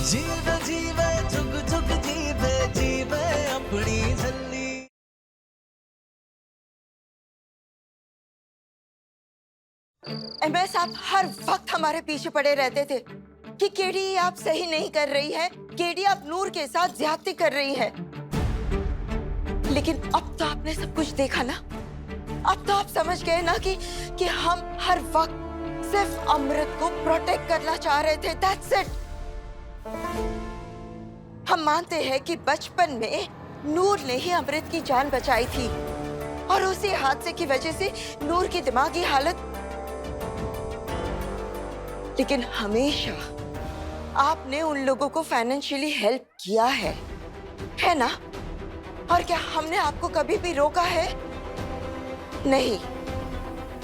जीवे जीवे जुग जुग जीवे जीवे अपनी झल्ली। एमएस, आप हर वक्त हमारे पीछे पड़े रहते थे कि केडी आप सही नहीं कर रही है, केडी आप नूर के साथ ज्यादती कर रही है। लेकिन अब तो आपने सब कुछ देखा ना, अब तो आप समझ गए ना कि हम हर वक्त सिर्फ अमृत को प्रोटेक्ट करना चाह रहे थे। That's it. हम मानते हैं कि बचपन में नूर ने ही अमृत की जान बचाई थी और उसी हादसे की वजह से नूर की दिमागी हालत। लेकिन हमेशा आपने उन लोगों को फाइनेंशियली हेल्प किया है ना? और क्या हमने आपको कभी भी रोका है? नहीं।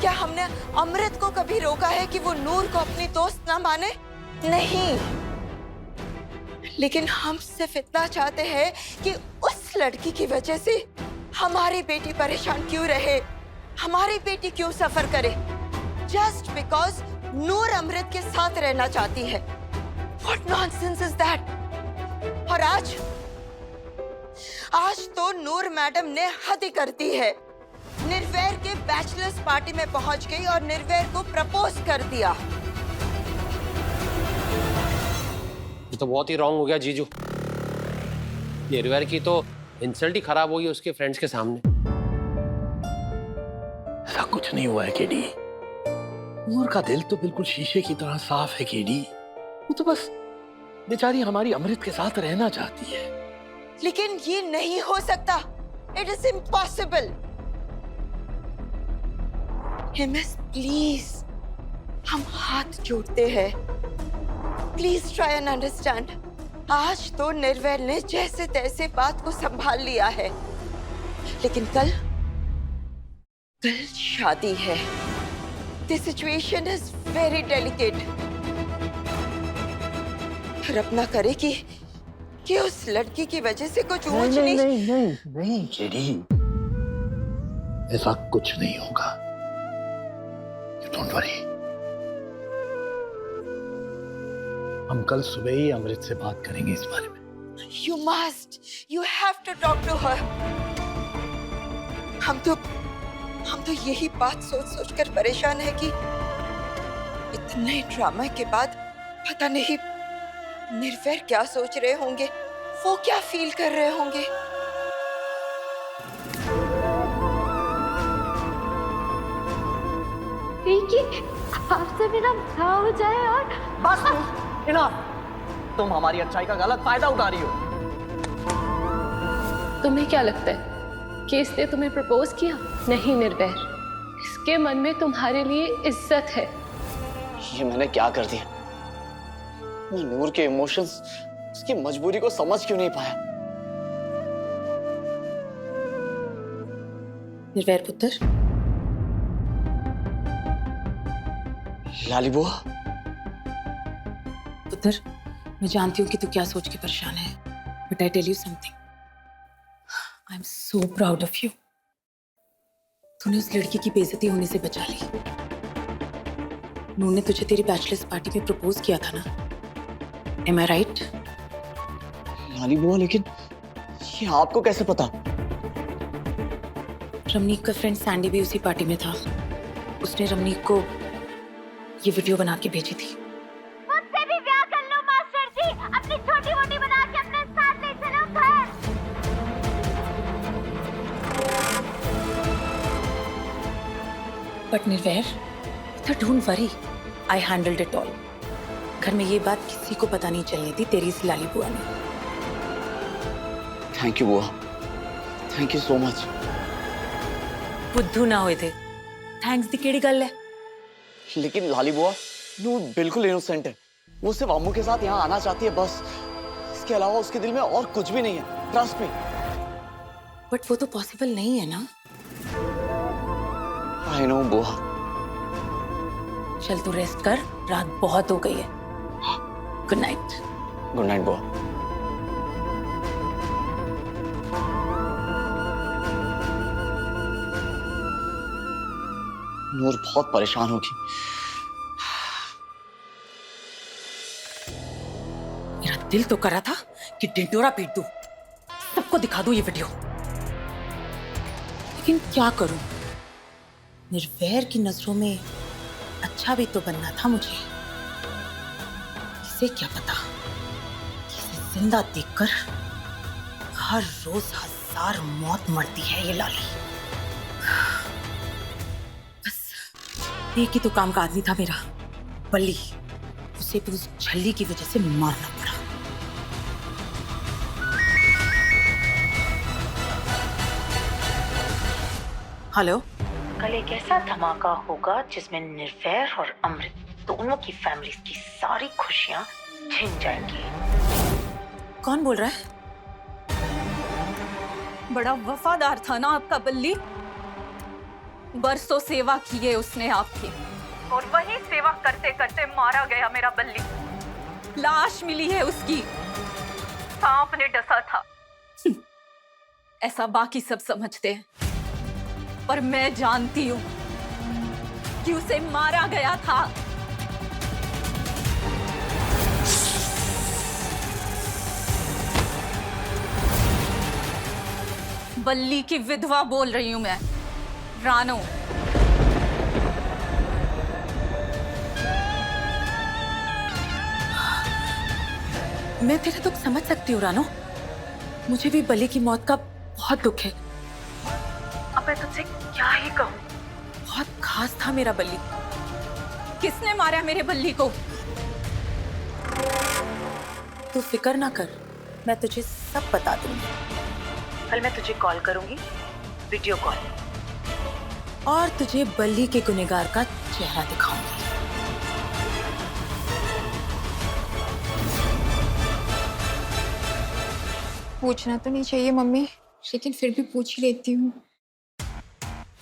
क्या हमने अमृत को कभी रोका है कि वो नूर को अपनी दोस्त ना माने? नहीं। लेकिन हम सिर्फ इतना चाहते हैं कि उस लड़की की वजह से हमारी बेटी परेशान क्यों रहे, हमारी बेटी क्यों सफर करे, जस्ट बिकॉज नूर अमृत के साथ रहना चाहती है। What nonsense is that? और आज तो नूर मैडम ने हद ही कर दी है। निर्वैर के बैचलर्स पार्टी में पहुंच गई और निर्वैर को प्रपोज कर दिया। ये तो बहुत ही रॉन्ग हो गया जीजू। निर्वैर की तो इंसल्ट ही खराब हुई उसके फ्रेंड्स के सामने। ऐसा कुछ नहीं हुआ है केडी। नूर का दिल तो बिल्कुल शीशे की तरह साफ है केडी। वो तो बस बेचारी हमारी अमृत के साथ रहना चाहती है। लेकिन ये नहीं हो सकता। It is impossible. MS, please, हम हाथ जोड़ते हैं। Please try and understand. आज तो निर्वैर ने जैसे तैसे बात को संभाल लिया है, लेकिन कल शादी है। The situation is very delicate। रब ना करे कि उस लड़की की वजह से कुछ ऊंच नीच। नहीं केडी, ऐसा कुछ नहीं होगा। You don't worry। हम कल सुबह ही अमृत से बात करेंगे इस बारे में। You must, you have to talk to her। हम तो यही बात सोच कर परेशान है कि इतने ड्रामा के बाद पता नहीं निर्वैर क्या सोच रहे होंगे, वो क्या फील कर रहे होंगे। आपसे मेरा ब्याह हो जाए और बस इनफ। तुम हमारी अच्छाई का गलत फायदा उठा रही हो। तुम्हें क्या लगता है कि इसने तुम्हें प्रपोज किया? नहीं निर्वैर, इसके मन में तुम्हारे लिए इज्जत है। ये मैंने क्या कर दिया? मैं नूर के इमोशंस, उसकी मजबूरी को समझ क्यों नहीं पाया? निर्वैर पुत्र, लाली बुआ, पुत्र, मैं जानती हूँ कि तू क्या सोच के परेशान है, but I tell you something, I am so proud of you. तूने उस लड़की की बेइज्जती होने से बचा ली। नूर ने तुझे तेरी बैचलर्स पार्टी में प्रपोज किया था ना? एम आई राइट? लाली बुआ, लेकिन ये आपको कैसे पता? रमनीक का फ्रेंड सैंडी भी उसी पार्टी में था। उसने रमनीक को ये वीडियो बना के भेजी थी। मुझसे भी ब्याह कर लो मास्टर जी, अपनी छोटी मोटी बना के अपने साथ ले चलो घर। But Nirvair, don't worry, I handled it all. घर में ये बात किसी को पता नहीं चलनी थी, तेरी इस लाली बुआ ने। थैंक यू बुआ, थैंक यू सो मच। बुद्धू ना हुए थे, थैंक्स दी केड़ी गल है। लेकिन लाली बुआ, नूर बिल्कुल इनोसेंट है। वो सिर्फ अम्मू के साथ यहाँ आना चाहती है बस। इसके अलावा उसके दिल में और कुछ भी नहीं है, ट्रस्ट मी। बट वो तो पॉसिबल नहीं है ना। आई नो बुआ। चल तू रेस्ट कर, रात बहुत हो गई है। Good night. गुड नाइट बुआ। नूर बहुत परेशान होगी। मेरा दिल तो करा था कि ढिंढोरा पीट दूं, सबको दिखा दूं ये वीडियो, लेकिन क्या करूं? निर्वैर की नजरों में अच्छा भी तो बनना था मुझे। इसे क्या पता कि इसे जिंदा देखकर हर रोज 1000 मौत मरती है ये लाली। बस एक ही तो काम का आदमी था मेरा, बल्ली। उसे भी उस झल्ली की वजह से मारना पड़ा। हेलो। कल एक ऐसा धमाका होगा जिसमें निर्वैर और अमृत दोनों की फैमिलीज की सारी खुशियां छिन जाएंगी। कौन बोल रहा है? बड़ा वफादार था ना आपका बल्ली। बरसों सेवा की है उसने आपकी, और वही सेवा करते करते मारा गया मेरा बल्ली। लाश मिली है उसकी, सांप ने डसा था। ऐसा बाकी सब समझते हैं, पर मैं जानती हूं कि उसे मारा गया था। बल्ली की विधवा बोल रही हूं मैं, रानो। मैं तेरा दुख समझ सकती हूँ रानो। मुझे भी बल्ली की मौत का बहुत दुख है। अब मैं तुझसे क्या ही कहूं। बहुत खास था मेरा बल्ली। किसने मारा मेरे बल्ली को? तू फिक्र ना कर, मैं तुझे सब बता दूंगी। कल मैं तुझे कॉल करूंगी, वीडियो कॉल, और तुझे बल्ली के गुनहगार का चेहरा दिखाऊंगी। पूछना तो नहीं चाहिए मम्मी, लेकिन फिर भी पूछ ही लेती हूँ।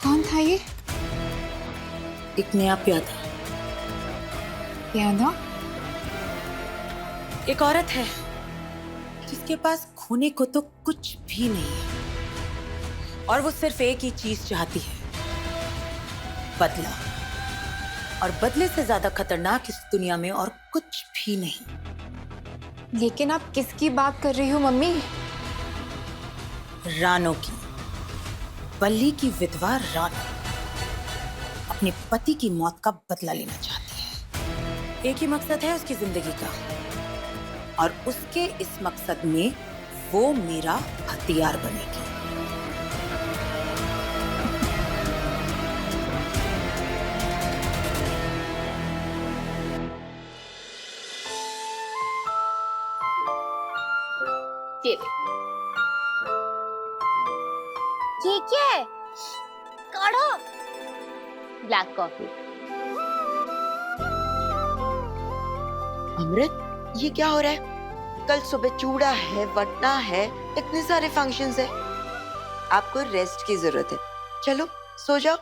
कौन था ये? एक नया प्यादा। प्यादा? एक औरत है जिसके पास खोने को तो कुछ भी नहीं है, और वो सिर्फ एक ही चीज चाहती है, बदला। और बदले से ज्यादा खतरनाक इस दुनिया में और कुछ भी नहीं। लेकिन आप किसकी बात कर रही हो मम्मी? रानो की, बल्ली की विधवा रानो अपने पति की मौत का बदला लेना चाहती है। एक ही मकसद है उसकी जिंदगी का, और उसके इस मकसद में वो मेरा हथियार बनेगी। ये क्या है? काढ़ा, ब्लैक कॉफी। अमृत, ये क्या हो रहा है? कल सुबह चूड़ा है, वटना है, इतने सारे फंक्शंस है। आपको रेस्ट की जरूरत है। चलो सो जाओ।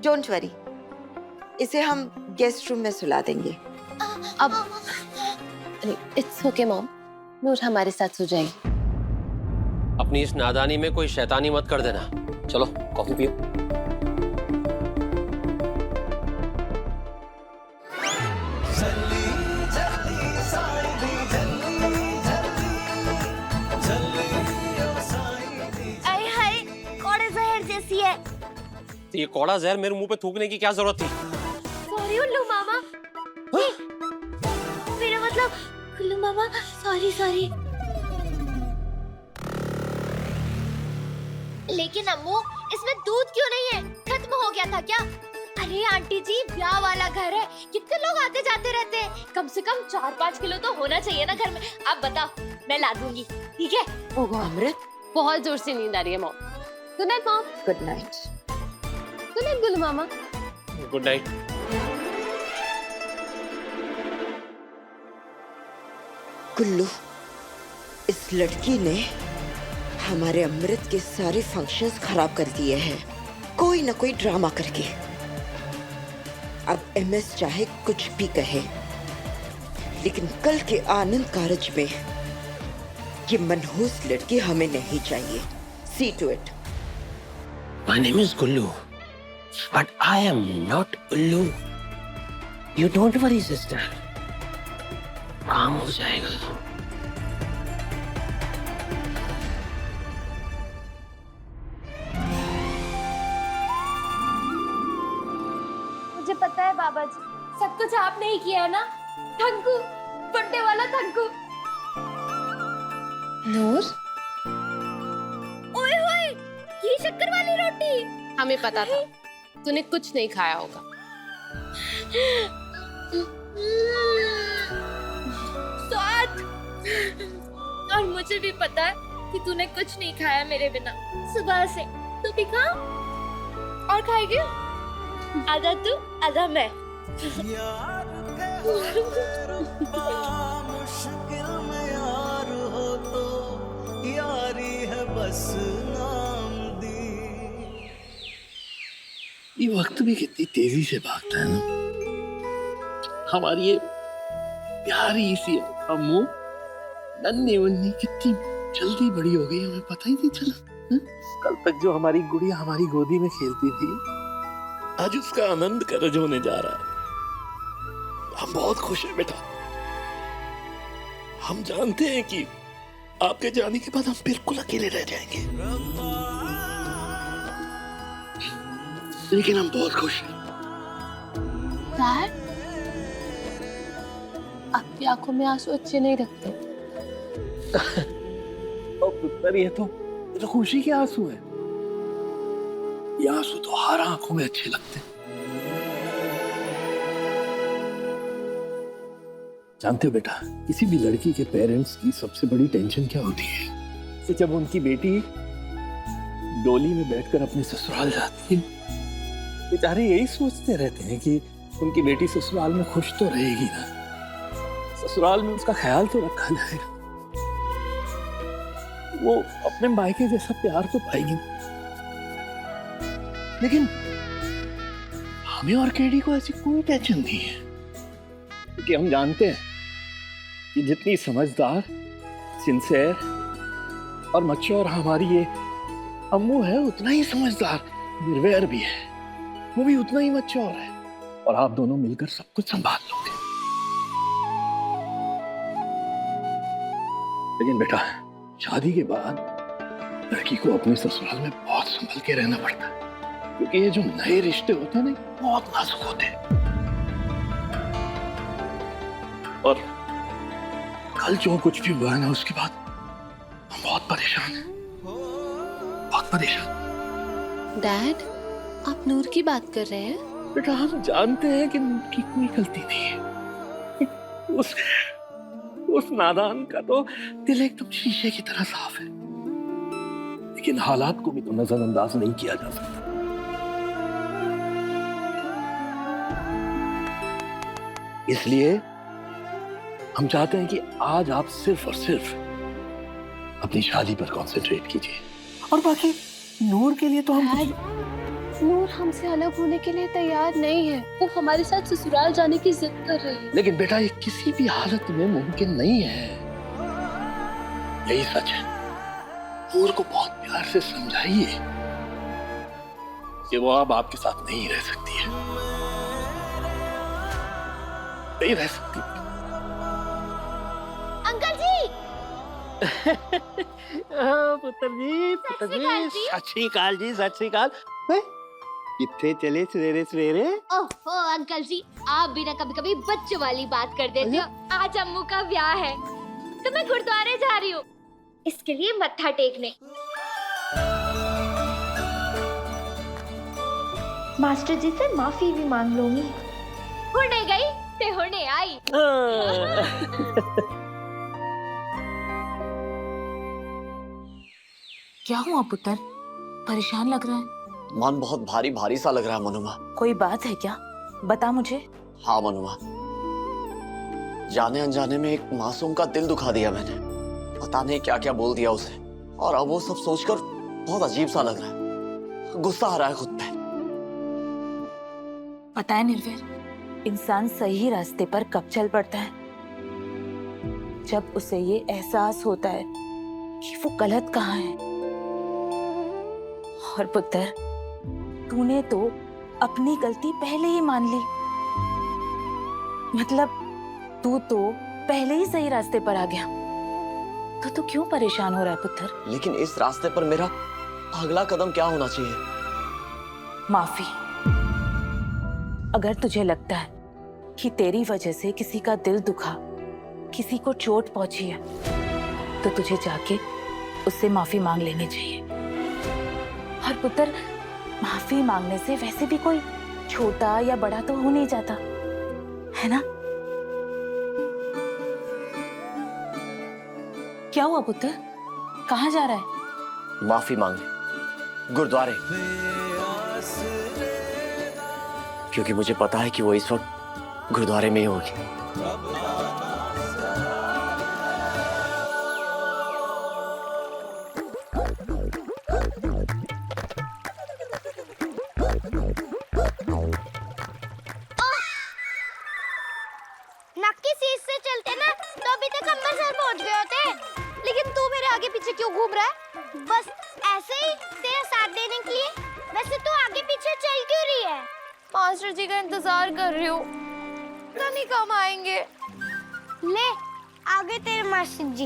डोंट वरी, इसे हम गेस्ट रूम में सुला देंगे। अब इट्स ओके मॉम, नूर हमारे साथ सो जाएगी। अपनी इस नादानी में कोई शैतानी मत कर देना। चलो कॉफी पियो। ये कौड़ा जहर मेरे मुंह पे थूकने की क्या जरूरत थी? सॉरी उल्लू मामा। मेरा मतलब उल्लू मामा, सॉरी सॉरी। लेकिन अम्मू, इसमें दूध क्यों नहीं है? खत्म हो गया था क्या? अरे आंटी जी, ब्याह वाला घर है, कितने लोग आते जाते रहते हैं। कम से कम 4-5 किलो तो होना चाहिए ना घर में। आप बताओ, मैं ला दूंगी, ठीक है? अमृत, बहुत जोर से नींद आ रही है mom. Good night mom. Good night. Good night Gullu मामा। Good night. गुल्लू, इस लड़की ने हमारे अमृत के सारे फंक्शंस खराब कर दिए हैं, कोई ना कोई ड्रामा करके। अब एमएस चाहे कुछ भी कहे, लेकिन कल के आनंद कारज में ये मनहूस लड़की हमें नहीं चाहिए। See to it. My name is Gullu, but I am not Ullu. You don't worry sister, काम हो जाएगा। मुझे पता है बाबा जी, सब कुछ आपने ही किया है ना। थंकू, फट्टे वाला थंकू। नूर, ओए होए, ये शक्कर वाली रोटी। हमें पता था तूने कुछ नहीं खाया होगा। स्वाद। और मुझे भी पता है कि तूने कुछ नहीं खाया मेरे बिना सुबह से। तू भी खा और खाएगी। आधा तू आधा मैं। मुश्किल में यार हो तो यारी है बस नाम दी। ये वक्त भी कितनी तेजी से भागता है ना। हमारी ये प्यारी सी अम्मू नन्ही मुन्नी कितनी जल्दी बड़ी हो गई, हमें पता ही नहीं चला। कल तक जो हमारी गुड़िया हमारी गोदी में खेलती थी, आज उसका आनंद करज होने जा रहा है। हम बहुत खुश हैं बेटा। हम जानते हैं कि आपके जाने के बाद हम बिल्कुल अकेले रह जाएंगे, लेकिन हम बहुत खुश हैं। डैड, आपकी आंखों में आंसू अच्छे नहीं लगते। और पुत्र, ये तो खुशी के आंसू है। ये आंसू तो हर आंखों में अच्छे लगते हैं। जानते हो बेटा, किसी भी लड़की के पेरेंट्स की सबसे बड़ी टेंशन क्या होती है? तो जब उनकी बेटी डोली में बैठकर अपने ससुराल जाती है, बेचारे यही सोचते रहते हैं कि उनकी बेटी ससुराल में खुश तो रहेगी ना, ससुराल में उसका ख्याल तो रखा जाएगा, वो अपने मायके जैसा प्यार तो पाएगी। लेकिन हमें और केडी को ऐसी कोई टेंशन नहीं है, क्योंकि हम जानते हैं कि जितनी समझदार, सिंसियर और मैच्योर हमारी ये अम्मू है, उतना ही समझदार निर्वैर भी है। वो भी उतना ही मैच्योर है, और आप दोनों मिलकर सब कुछ संभाल लोगे। लेकिन बेटा, शादी के बाद लड़की को अपने ससुराल में बहुत संभल के रहना पड़ता है, क्योंकि ये जो नए रिश्ते होते हैं ना, बहुत नाजुक होते हैं। और कल जो कुछ भी हुआ है ना, उसके बाद हम बहुत परेशान हैं, बहुत परेशान। डैड, आप नूर की बात कर रहे हैं? बेटा, हम जानते हैं कि उनकी कोई गलती नहीं है। उस नादान का तो दिल एकदम शीशे की तरह साफ है, लेकिन हालात को भी तो नजरअंदाज नहीं किया जा सकता। इसलिए हम चाहते हैं कि आज आप सिर्फ और सिर्फ अपनी शादी पर कंसंट्रेट कीजिए, और बाकी नूर के लिए तो हम नूर हमसे अलग होने के लिए तैयार नहीं है। वो हमारे साथ ससुराल जाने की जिद कर रही है। लेकिन बेटा, ये किसी भी हालत में मुमकिन नहीं है। यही सच है। नूर को बहुत प्यार से समझाइए कि वो अब आपके साथ नहीं रह सकती है, नहीं रह सकती। अंकल जी। पुत्र जी, सत श्री अकाल जी, सत श्री अकाल। कितने चले सवेरे सवेरे? ओहो अंकल जी, आप भी ना कभी कभी बच्चों वाली बात कर देते हो। आज अम्मू का ब्याह है तो मैं गुरुद्वारे जा रही हूँ, इसके लिए मत्था टेकने। मास्टर जी से माफी भी मांग लूंगी। होने गई ते होने आई। क्या हुआ पुत्र, परेशान लग रहा है? मन बहुत भारी भारी सा लग रहा है मनुमा। कोई बात है क्या? बता मुझे। हाँ मनुमा, जाने अनजाने में एक मासूम का दिल दुखा दिया मैंने। पता नहीं क्या क्या बोल दिया उसे, और अब वो सब सोचकर बहुत अजीब सा लग रहा है। गुस्सा आ रहा है खुद पे। पता है निर्वैर, इंसान सही रास्ते पर कब चल पड़ता है? जब उसे ये एहसास होता है कि वो गलत कहाँ है। और पुत्र, तूने तो अपनी गलती पहले ही मान ली, मतलब तू तो पहले ही सही रास्ते पर आ गया, तो तू क्यों परेशान हो रहा है पुत्र? लेकिन इस रास्ते पर मेरा अगला कदम क्या होना चाहिए? माफी। अगर तुझे लगता है कि तेरी वजह से किसी का दिल दुखा, किसी को चोट पहुंची है, तो तुझे जाके उससे माफी मांग लेनी चाहिए। और पुत्र, माफी मांगने से वैसे भी कोई छोटा या बड़ा तो हो नहीं जाता, है ना? क्या हुआ पुत्र, कहाँ जा रहा है? माफी मांगने गुरुद्वारे, क्योंकि मुझे पता है कि वो इस वक्त गुरुद्वारे में ही होगी। नक्की सीट से चलते ना तो अभी तक अमृतसर पहुंच गए होते। लेकिन तू मेरे आगे पीछे क्यों घूम रहा है? बस ऐसे ही तेरा साथ देने के लिए? वैसे तू आगे पीछे चल क्यों रही है? मास्टर जी का इंतजार कर रही हूँ, पता नहीं कब आएंगे। ले आगे तेरे मास्टर जी।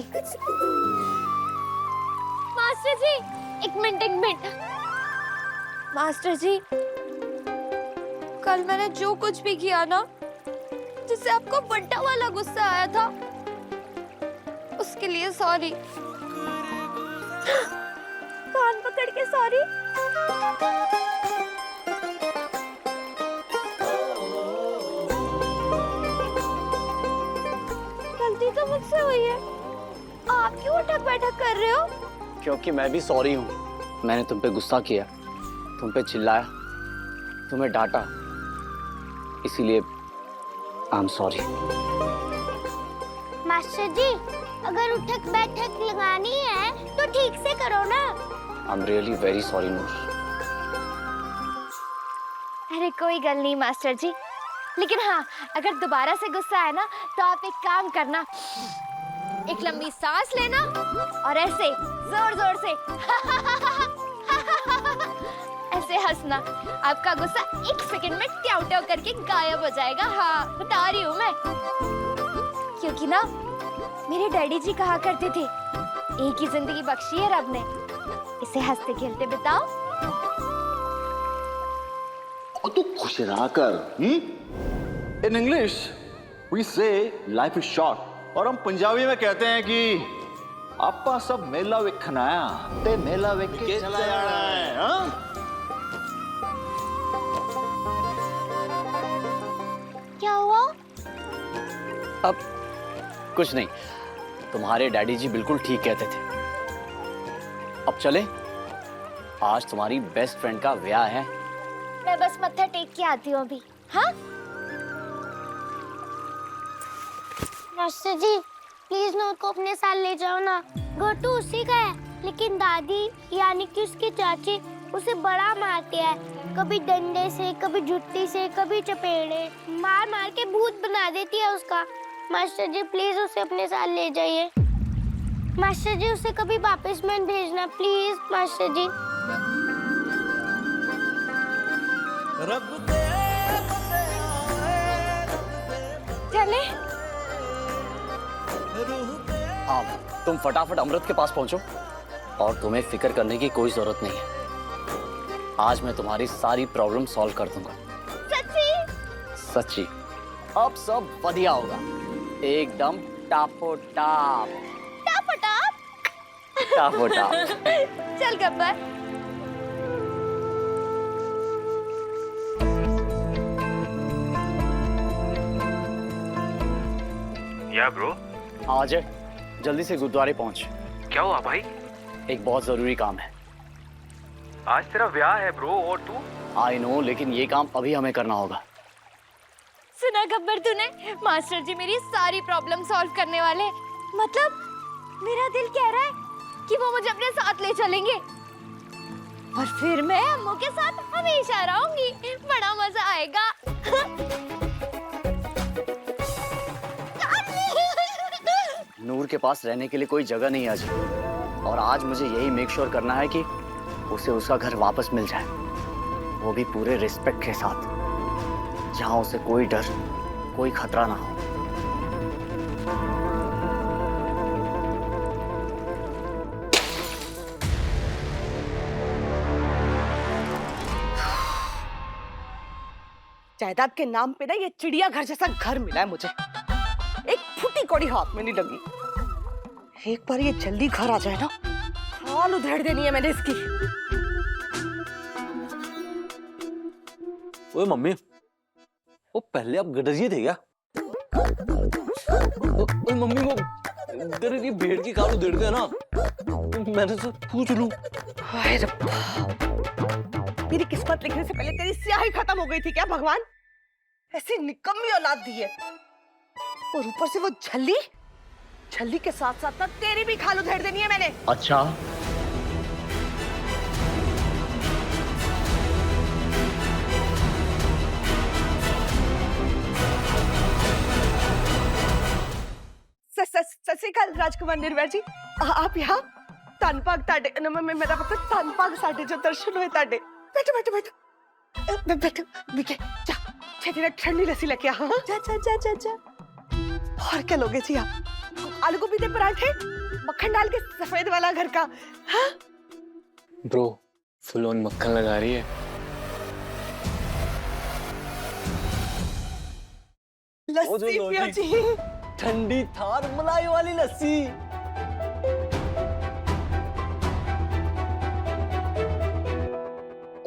मास्टर जी एक मिनट। मास्टर जी, कल मैंने जो कुछ भी किया ना, जिससे आपको बंटा वाला गुस्सा आया था, उसके लिए सॉरी। कान पकड़ के सॉरी। गलती तो मुझसे हुई है, आप क्यों उठक बैठक कर रहे हो? क्योंकि मैं भी सॉरी हूँ। मैंने तुम पे गुस्सा किया, तुम पे चिल्लाया, तुम्हें डांटा, इसीलिए आई एम सॉरी। मास्टर जी, अगर उठक बैठक लगानी है तो ठीक से करो ना। I am really very sorry Noor. अरे कोई गल नहीं मास्टर जी, लेकिन हाँ, अगर दोबारा से गुस्सा आए ना तो आप एक काम करना, एक लंबी सांस लेना और ऐसे जोर जोर से ऐसे हंसना। आपका गुस्सा 1 सेकंड में ट्याव ट्याव करके गायब हो जाएगा। हाँ, बता रही हूँ मैं, क्योंकि ना मेरे डैडी जी कहा करते थे, एक ही जिंदगी बख्शी है रब ने, इसे हंसते खेलते बिताओ। और तू खुश रहा कर। इन इंग्लिश वी से लाइफ इज शॉर्ट, और हम पंजाबी में कहते हैं कि आपा सब मेला वेखन आया ते मेला वेख के चला जाना है। हाँ? क्या हुआ? अब कुछ नहीं, तुम्हारे डैडी जी बिल्कुल ठीक कहते थे। अब चले, आज तुम्हारी बेस्ट फ्रेंड का ब्याह है। मैं बस मत्था टेक के आती हूँ अभी। हाँ मास्टर जी, प्लीज नूर को अपने साथ ले जाओ ना। घर तो उसी का है, लेकिन दादी यानी कि उसकी चाची उसे बड़ा मारती है, कभी डंडे से, कभी जुत्ती से, कभी चपेड़े मार मार के भूत बना देती है उसका। मास्टर जी प्लीज उसे अपने साथ ले जाइए। मास्टर जी उसे कभी वापस मत भेजना प्लीज मास्टर जी। चले? हाँ, तुम फटाफट अमृत के पास पहुंचो, और तुम्हें फिक्र करने की कोई जरूरत नहीं है। आज मैं तुम्हारी सारी प्रॉब्लम सॉल्व कर दूंगा। सच्ची? अब सब बढ़िया होगा, एकदम टापो टाप। टापो टाप? टापो टाप। चल गब्बर। या ब्रो, आ जाए, जल्दी से गुरुद्वारे पहुंच। क्या हुआ भाई? एक बहुत जरूरी काम है। आज तेरा ब्याह है ब्रो, और तू? आई नो, लेकिन ये काम अभी हमें करना होगा। सुना गब्बर तूने, मास्टर जी मेरी सारी प्रॉब्लम सॉल्व करने वाले। मतलब मेरा दिल कह रहा है कि वो मुझे अपने साथ ले चलेंगे, और फिर मैं अम्मू के साथ हमेशा रहूंगी। बड़ा मजा आएगा। नूर के पास रहने के लिए कोई जगह नहीं आज, और आज मुझे यही मेक श्योर करना है कि उसे उसका घर वापस मिल जाए, वो भी पूरे रिस्पेक्ट के साथ, जहां उसे कोई डर, कोई खतरा ना हो। जायदाद के नाम पे ना ये चिड़ियाघर जैसा घर मिला है मुझे, एक फूटी कौड़ी हाथ में नहीं लगी। एक बार ये जल्दी घर आ जाए ना, हाल उधेड़ देनी है मैंने इसकी। ओए मम्मी, वो पहले आप गडरिए थे क्या? ओए मम्मी, वो तेरे भेड़ की काल उधेड़ गया ना, मैंने तो पूछ लूं। हाय रब्बा, मेरी किस्मत लिखने से पहले तेरी स्याही खत्म हो गई थी क्या भगवान? ऐसी निकम्मी औलाद दी है, और ऊपर से वो झल्ली, झल्ली के साथ साथ ना तेरी भी खाल उधेड़ देनी है मैंने। अच्छा, सत श्री अकाल राजकुमार निर्वैर जी, आप यहाँ तनपाग ताडे मैं मेरा मतलब तनपाग साडे जो दर्शन हुए ताडे। बैठो बैठो बैठो बैठो, विके जा छेती ना ठंडी लस्सी लेके आ। जा जा जा जा जा। और क्या लोगे जी आप? आलू गोभी के पराठे, मक्खन डाल के सफेद वाला घर का। हाँ ब्रो, फुल ऑन मक्खन लगा रही है। लस्सी पियो जी, ठंडी थार मलाई वाली लस्सी।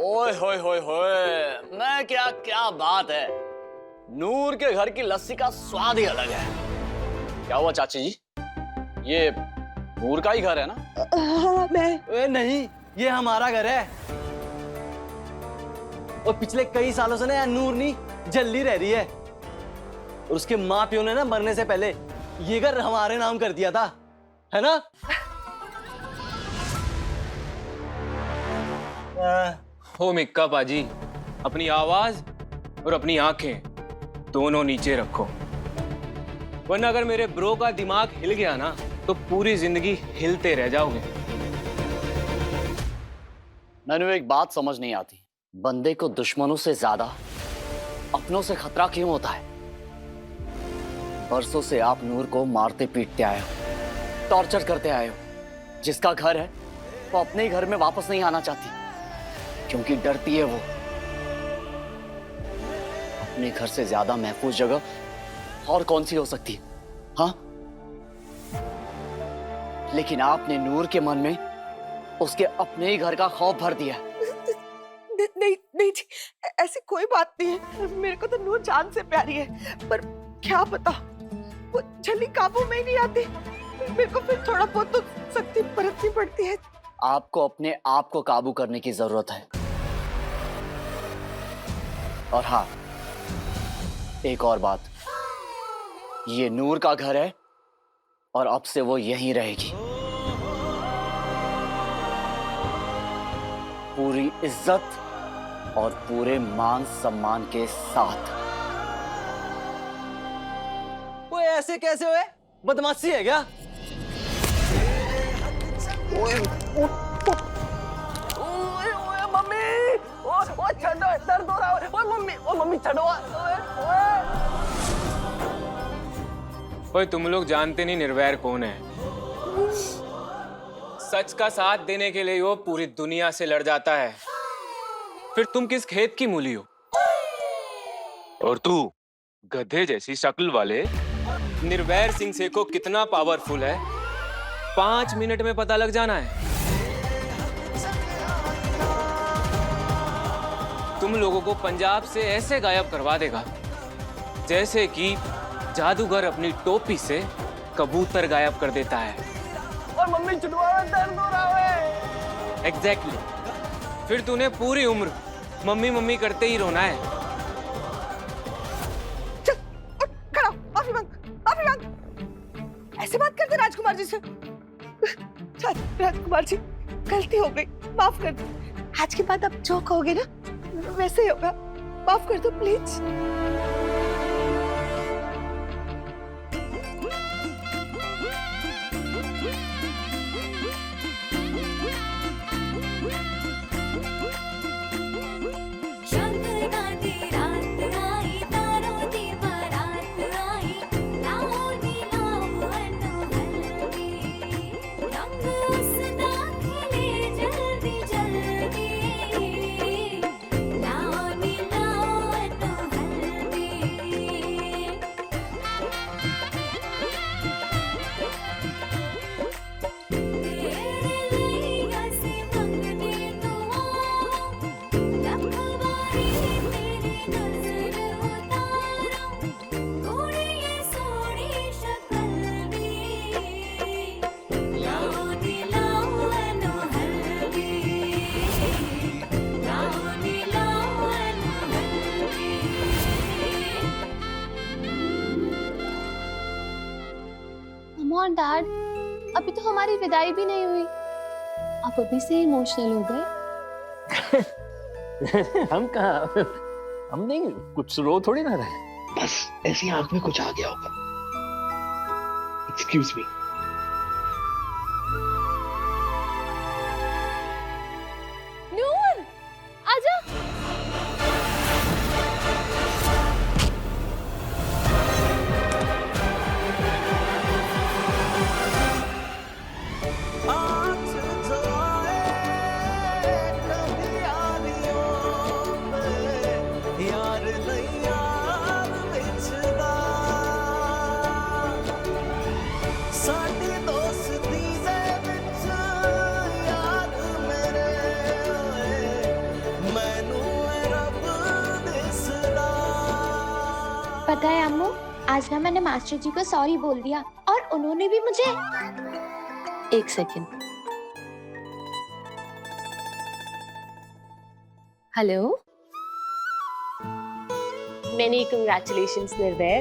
ओए होए होए होए, मैं क्या क्या बात है। नूर के घर की लस्सी का स्वाद ही अलग है। क्या हुआ चाची जी, ये नूर का ही घर है ना? मैं नहीं, ये हमारा घर है, और पिछले कई सालों से ना नूर नहीं जल्दी रह रही है, और उसके माँ प्यो ने ना मरने से पहले ये घर हमारे नाम कर दिया था, है ना? हो मिक्का पाजी, अपनी आवाज और अपनी आंखें दोनों नीचे रखो, वरना अगर मेरे ब्रो का दिमाग हिल गया ना तो पूरी जिंदगी हिलते रह जाओगे। मैंने एक बात समझ नहीं आती, बंदे को दुश्मनों से ज्यादा अपनों से खतरा क्यों होता है? बरसों से आप नूर को मारते पीटते आए हो, टॉर्चर करते आए हो। जिसका घर है वो अपने ही घर में वापस नहीं आना चाहती, क्योंकि डरती है वो। अपने घर से ज्यादा महफूज जगह और कौन सी हो सकती है? हाँ, लेकिन आपने नूर के मन में उसके अपने ही घर का खौफ भर दिया। नहीं नहीं जी, ऐसी कोई बात नहीं है। मेरे को तो नूर जान से प्यारी है, पर क्या पता वो झल्ली काबू में ही नहीं आती। मेरे को फिर थोड़ा बहुत तो सख्ती बरतनी पड़ती है। आपको अपने आप को काबू करने की जरूरत है। और हाँ, एक और बात, ये नूर का घर है और अब से वो यहीं रहेगी, पूरी इज्जत और पूरे मान सम्मान के साथ। वो ऐसे कैसे हुए? बदमाशी है क्या? ओए मम्मी, ओ छड़ो, दर्द हो रहा है। ओ मम्मी छड़ो। ओए तुम लोग जानते नहीं निर्वैर कौन है। सच का साथ देने के लिए वो पूरी दुनिया से लड़ जाता है। फिर तुम किस खेत की मूली हो? और तू गधे जैसी शक्ल वाले निर्वैर सिंह सेखो कितना पावरफुल है 5 मिनट में पता लग जाना है। तुम लोगों को पंजाब से ऐसे गायब करवा देगा जैसे कि जादूगर अपनी टोपी से कबूतर गायब कर देता है। और मम्मी छुड़वा, दर्द हो रहा है। एग्जैक्टली। फिर तूने पूरी उम्र मम्मी मम्मी करते ही रोना है। चल उठ, खड़ा, माफी मांग। ऐसे बात करते राजकुमार जी से? चल राजकुमार जी, गलती हो गई, माफ कर दो। आज के बाद अब जो कहोगे ना वैसे ही होगा, माफ कर दो प्लीज। शंख गाती रात आई तारों दी बारात ऑन डैड, अभी तो हमारी विदाई भी नहीं हुई, आप अभी से इमोशनल हो गए। हम कहाँ, हम नहीं, कुछ रो थोड़ी ना रहे, बस ऐसी आंख में कुछ आ गया होगा। Excuse me. नूर, आजा। आज जो आए कभी यारियों में, यार नहीं यार विछदा, साडी दोस्ती दे विच यार मेरे होए, मैनू रब दिसदा। पता है अम्मू, आज ना मैंने मास्टर जी को सॉरी बोल दिया और उन्होंने भी मुझे। एक सेकेंड। हेलो, मेनी कंग्रेचुलेशंस निर्भय,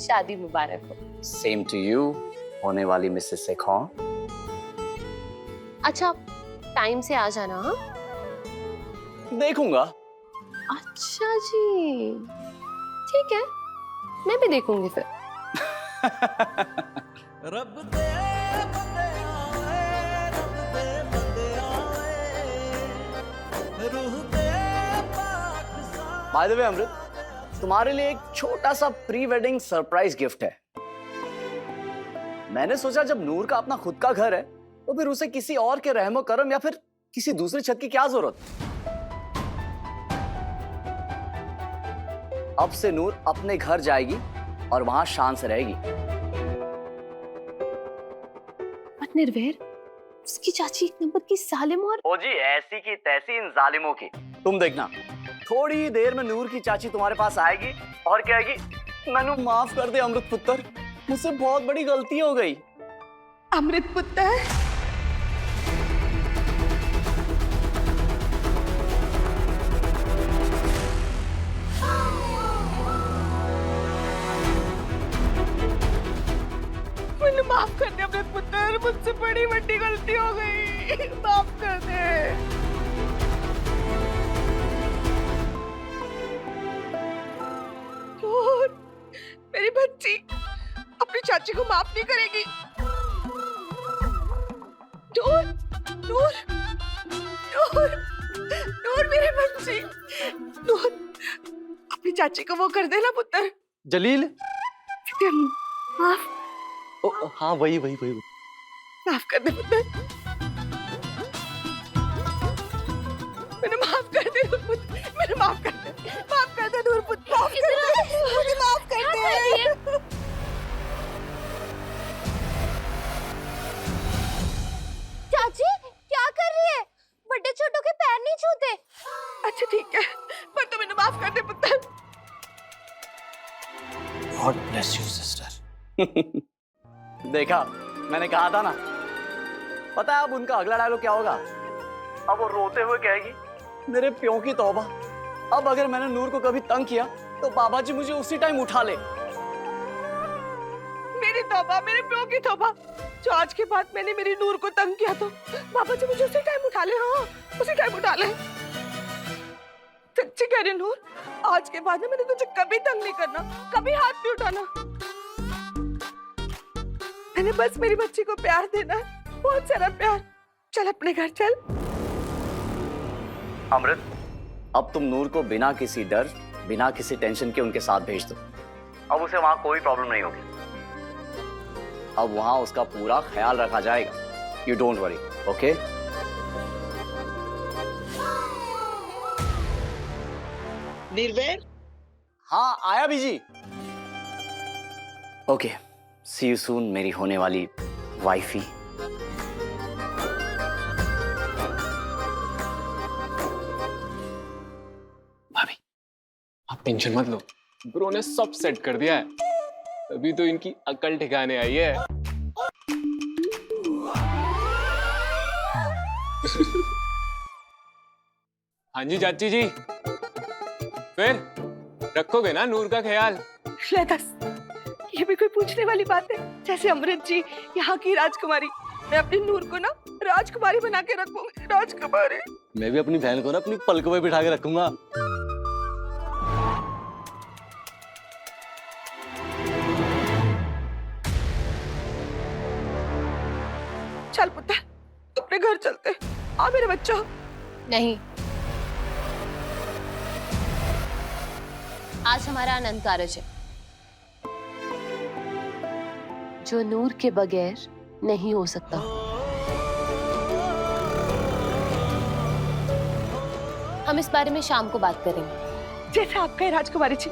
शादी मुबारक हो। सेम टू यू, होने वाली मिसेस से कौन? अच्छा, टाइम से आ जाना। हाँ? देखूंगा। अच्छा जी, ठीक है, मैं भी देखूंगी फिर। रब दे बंदे आए, रब दे बंदे आए, रूह दे पाक सा। बाय द वे अमृत, तुम्हारे लिए एक छोटा सा प्री वेडिंग सरप्राइज गिफ्ट है। मैंने सोचा जब नूर का अपना खुद का घर है तो फिर उसे किसी और के रहमो करम या फिर किसी दूसरी छत की क्या जरूरत। अब से नूर अपने घर जाएगी और वहां शान से रहेगी। बट निर्भय, उसकी चाची एक नंबर की जालिम और ओ जी, ऐसी की तैसी इन जालिमों की। तुम देखना, थोड़ी देर में नूर की चाची तुम्हारे पास आएगी और कहेगी, मैनू माफ कर दे अमृत पुत्र, मुझसे बहुत बड़ी गलती हो गई। अमृत पुत्र, मुझे माफ कर दे अमृत पुत्र, मुझसे बड़ी बड़ी गलती हो गई, माफ कर दे। नूर, मेरी बच्ची अपनी चाची को माफ नहीं करेगी। नूर, नूर, नूर, नूर मेरी बच्ची, नूर अपनी चाची को वो कर देना पुत्र। जलील, माफ, ओ, हाँ वही वही वही। माफ कर दे पुत्र, मैंने माफ कर दे नूर पुत्र, मैंने माफ कर दे, माफ कर दे नूर पुत्र, माफ कर दे, मुझे माफ कर दे। चाची क्या कर रही है? बड़े छोटों के पैर नहीं छूते। अच्छा ठीक है, पर तुम इन्हें माफ कर दे पुत्र। God bless you sister. देखा, मैंने कहा था ना। पता है अब उनका अगला डायलॉग क्या होगा? अब वो रोते हुए कहेगी, मेरे प्यों की तौबा, अब अगर मैंने नूर को कभी तंग किया तो बाबा जी मुझे उसी टाइम उठा ले। मेरी तौबा, मेरे प्यो की तौबा, जो आज के बाद मैंने मेरी नूर को तंग किया तो बाबा जी मुझे उसी टाइम उठा ले। हाँ, उसी टाइम उठा ले। सच्ची कह रही नूर, आज के बाद मैंने तुझे कभी तंग नहीं करना, कभी हाथ नहीं उठाना। मैंने बस मेरी बच्ची को प्यार देना है, बहुत सारा प्यार। चल अपने घर चल। अमृत, अब तुम नूर को बिना किसी डर, बिना किसी टेंशन के उनके साथ भेज दो। अब उसे वहां कोई प्रॉब्लम नहीं होगी। अब वहां उसका पूरा ख्याल रखा जाएगा। You don't worry, okay? निर्भय, हाँ आया भी जी। ओके, सी यू सून मेरी होने वाली वाइफी। भाभी, आप टेंशन मत लो, ब्रो ने सब सेट कर दिया है, अभी तो इनकी अकल ठिकाने आई है। हाँ जी चाची जी, फिर रखोगे ना नूर का ख्याल? ले दस, ये भी कोई पूछने वाली बात है? जैसे अमृत जी यहाँ की राजकुमारी, मैं अपनी नूर को ना राजकुमारी बना के रखूंगी। राजकुमारी। मैं भी अपनी बहन को ना अपनी पलकों पे बिठा के रखूंगा। चल पुत्र, अपने घर चलते। आ मेरे बच्चा। नहीं, आज हमारा आनंद कारज है जो नूर के बगैर नहीं हो सकता। हम इस बारे में शाम को बात करेंगे। जैसे आप कहे राजकुमारी जी।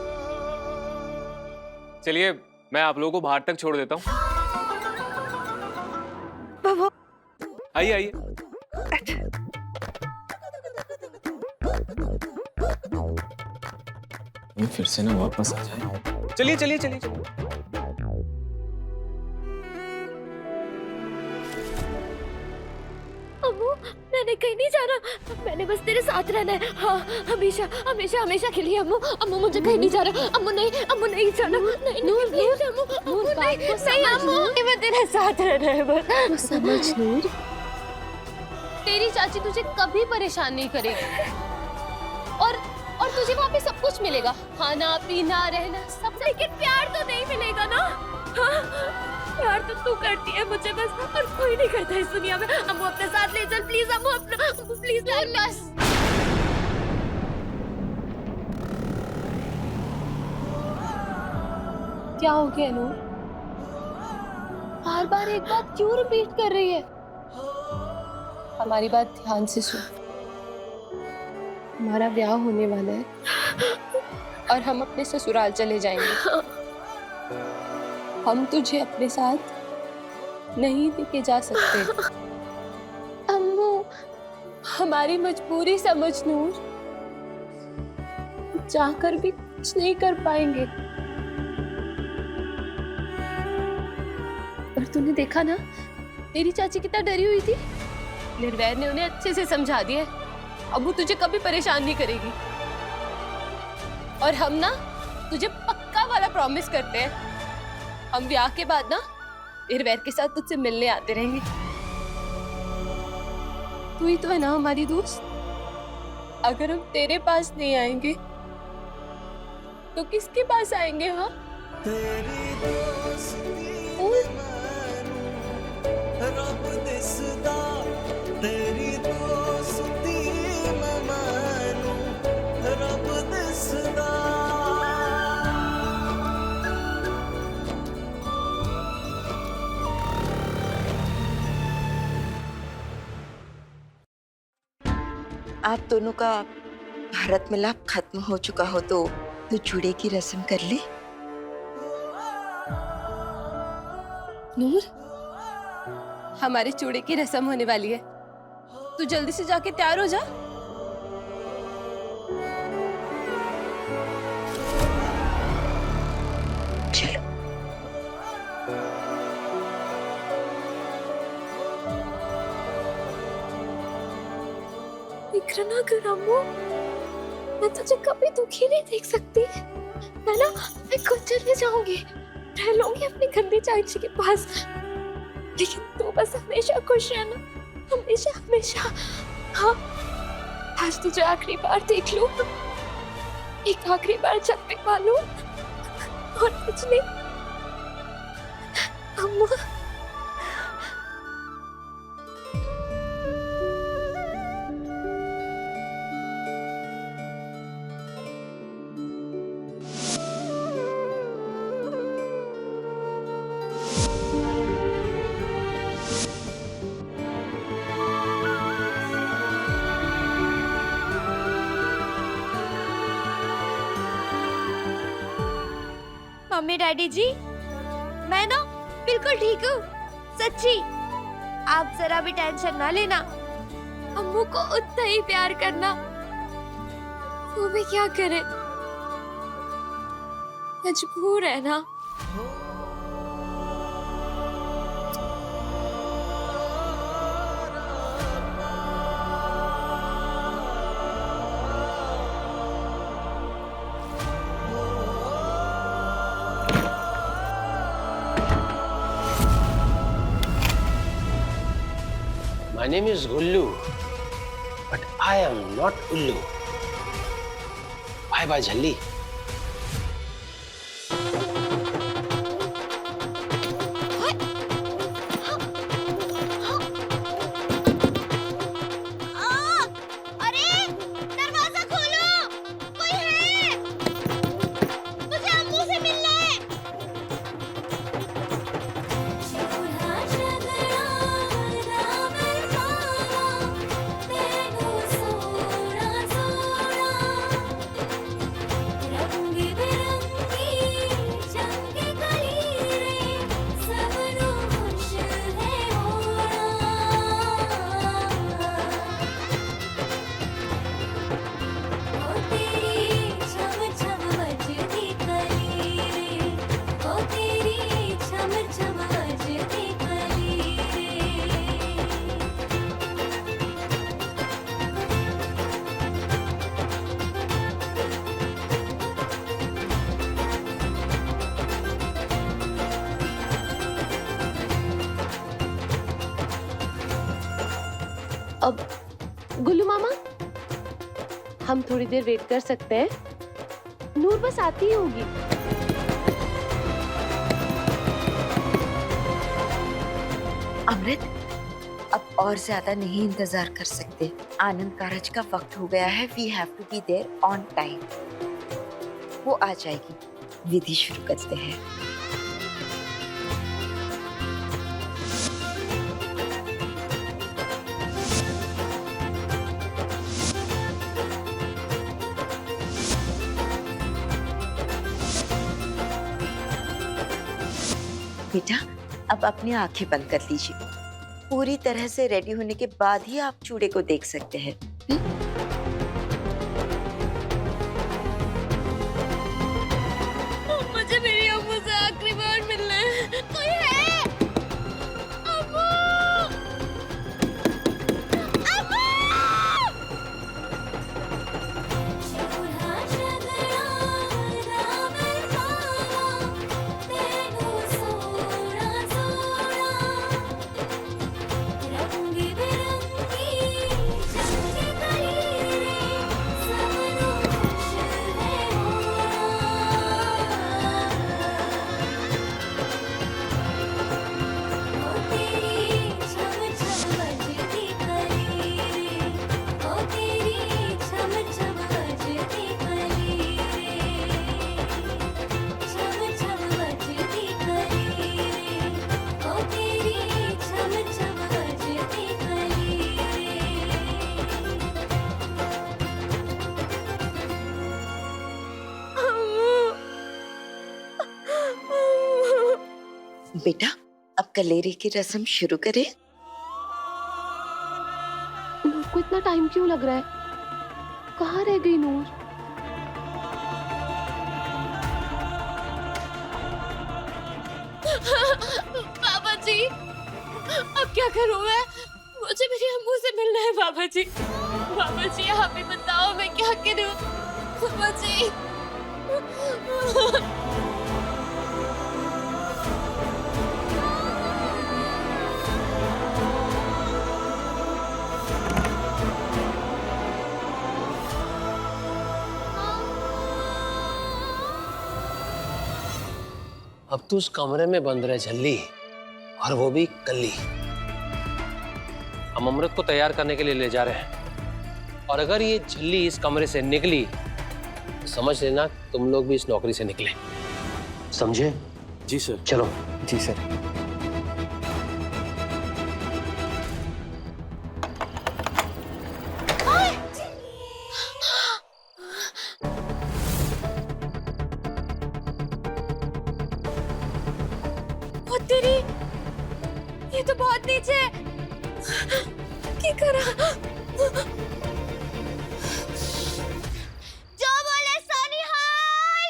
चलिए मैं आप लोगों को बाहर तक छोड़ देता हूँ। आइए आइए। फिर से ना वापस आ जाए। चलिए चलिए चलिए चलिए। अम्मू, मैंने कहीं नहीं जाना, मैंने बस तेरे साथ रहना है। हाँ, हमेशा हमेशा हमेशा के लिए। अम्मू अम्मू मुझे कहीं नहीं जाना। अम्मू नहीं जाना। नहीं नूर, प्लीज अम्मू। अम्मू नहीं अम्मू, मैं तेरे साथ रहना है बस। समझ नूर, तेरी चाची तुझे कभी परेशान नहीं करेगी और तुझे वहाँ पे सब कुछ मिलेगा, खाना पीना रहना सब। लेकिन प्यार तो नहीं मिलेगा ना। हाँ, प्यार तो तू करती है मुझे बस, और कोई नहीं करता इस दुनिया में। अम्मू अपने साथ ले चल प्लीज। अम्मू प्लीज बस। क्या हो गया नूर? बार बार एक बात क्यों रिपीट कर रही है? हमारी बात ध्यान से सुन। हमारा ब्याह होने वाला है और हम अपने ससुराल चले जाएंगे। हम तुझे अपने साथ नहीं लेके जा सकते। अम्मू, हमारी मजबूरी समझ नूर, जाकर भी कुछ नहीं कर पाएंगे। और तूने देखा ना तेरी चाची कितना डरी हुई थी। निर्वैर ने उन्हें अच्छे से समझा दिया है। अब वो तुझे कभी परेशान नहीं करेगी। और हम ना तुझे पक्का वाला प्रॉमिस करते हैं, हम ब्याह के बाद ना निर्वैर के साथ तुझसे मिलने आते रहेंगे। तू ही तो है ना हमारी दोस्त। अगर हम तेरे पास नहीं आएंगे तो किसके पास आएंगे? हाँ, तेरी दोस्ती रब दिसदा, तेरी दोस्ती मैं मानू, रब दिसदा। आप दोनों का भारत मिलाप खत्म हो चुका हो तो जुड़े की रस्म कर ले। नूर, हमारे चूड़े की रस्म होने वाली है। तू जल्दी से जाके तैयार हो जा। चलो। फिक्र ना कर अम्मू, मैं तुझे कभी दुखी नहीं देख सकती। मैं खुद चले जाऊंगी, रह लूंगी अपनी गंदी चाची के पास। लेकिन तू बस हमेशा खुश रहना, हमेशा हमेशा। हाँ, आज तुझे आखिरी बार देख लूं, एक आखिरी बार छत पे पा लूं, और कुछ नहीं। अम्मा, मम्मी डैडी जी, मैं ना बिल्कुल ठीक हूँ, सच्ची। आप जरा भी टेंशन ना लेना। अम्मू को उतना ही प्यार करना, वो भी क्या करे, मजबूर है ना। Name is Gullu, but I am not उल्लू। बाय बाय झल्ली। अब गुल्लू मामा, हम थोड़ी देर वेट कर सकते हैं? नूर बस आती ही होगी। अमृत, अब और ज्यादा नहीं इंतजार कर सकते। आनंद कारज का वक्त हो गया है। We have to be there on time. वो आ जाएगी। विधि शुरू करते हैं। बेटा, अब अपनी आंखें बंद कर लीजिए। पूरी तरह से रेडी होने के बाद ही आप चूड़े को देख सकते हैं। मुझे मेरी अम्मू से आखिरी बार मिलना है। कोई है? अम्मू! अम्मू! बेटा, अब कलेरे की रस्म शुरू करें। नूर को इतना टाइम क्यों लग रहा है? कहाँ रह गई नूर? बाबा जी, अब क्या करूं मैं? मुझे मेरी अम्मू से मिलना है बाबा जी। बाबा जी, आप ही बताओ मैं क्या करूं? बाबा जी। अब तू उस कमरे में बंद रहे झल्ली, और वो भी कल्ली। हम अमृत को तैयार करने के लिए ले जा रहे हैं, और अगर ये झल्ली इस कमरे से निकली तो समझ लेना तुम लोग भी इस नौकरी से निकले। समझे? जी सर। चलो। जी सर। तेरी, ये तो बहुत नीचे है। क्या करा? जो बोले सोनिहाल।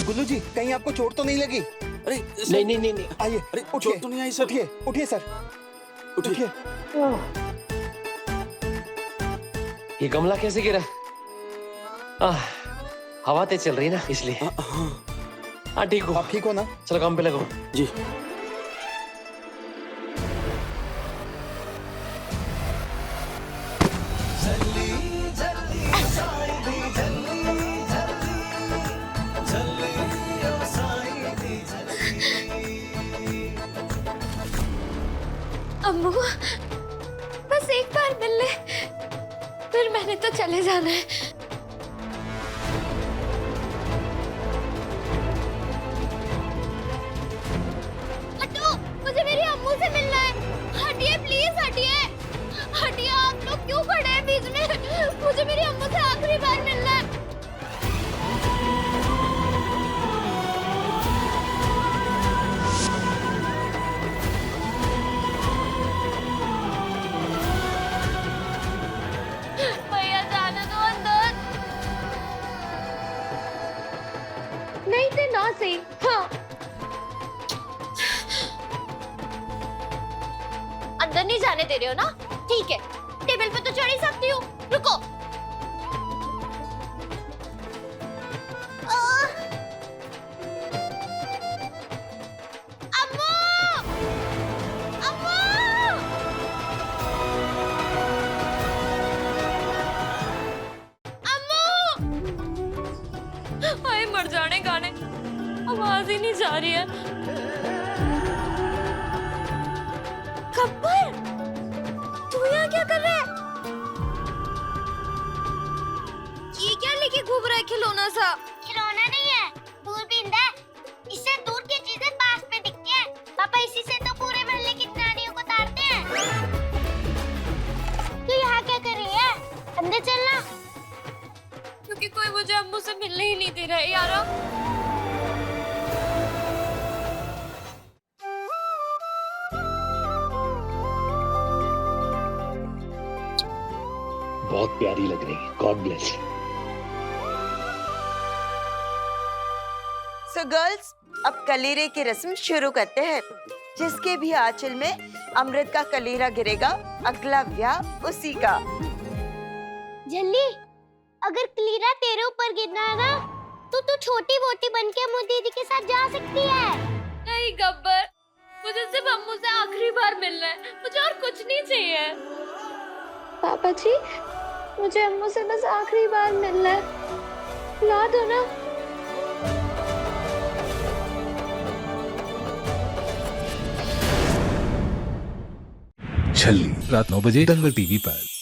गुल्लू जी, कहीं आपको चोट तो नहीं लगी? अरे नहीं नहीं नहीं नहीं। आइए। अरे चोट तो नहीं आई सर। उठिए उठिए सर, उठिए। ये गमला कैसे गिरा? हवा तेज चल रही ना इसलिए। हाँ ठीक हो। आप ठीक हो ना? चलो काम पे लगो। जी। अम्मू बस एक बार मिल ले, फिर मैंने तो चले जाना है। हटो, मुझे मेरी अम्मू से मिलना है। हटिए प्लीज, हटिए हटिए। आप लोग क्यों खड़े हैं बीच में? मुझे मेरी अम्मू से आखिरी बार मिलना है। भैया जाने दो अंदर। नहीं थे ना सही। हाँ अंदर नहीं जाने दे रहे हो ना? ठीक है, टेबल पे तो चढ़ ही सकती हूँ। रुको। अम्मू! अम्मू! हाय मर जाने गाने, आवाज ही नहीं जा रही है। गब्बर, तू यहाँ क्या कर रहा है? ये क्या लेके घूम रहा है खिलौना सा? खिलौना नहीं है, दूरबीन है। इससे दूर की चीजें पास में दिखती हैं। पापा इसी से तो पूरे मोहल्ले की नानियों को तारते हैं। तू यहाँ क्या कर रही है? अंदर चलना। क्योंकि कोई मुझे अम्मू से मिलने ही नहीं दे रहा है यारा। बहुत प्यारी लग रही है। God bless. सो गर्ल्स, अब कलीरे की रस्म शुरू करते हैं। जिसके भी आंचल में अमृत का कलीरा गिरेगा, अगला ब्याह उसी का। जल्दी, अगर कलीरा तेरे ऊपर गिरना है ना, तो तू छोटी मोटी बन के अम्मू दीदी के साथ जा सकती है। नहीं गब्बर, मुझे सिर्फ अम्मू से आखिरी बार मिलना है, मुझे और कुछ नहीं चाहिए। पापा जी, मुझे अम्मू से बस आखिरी बार मिलना है, ला दो ना। छल्ली रात 9 बजे दंगल टीवी पर।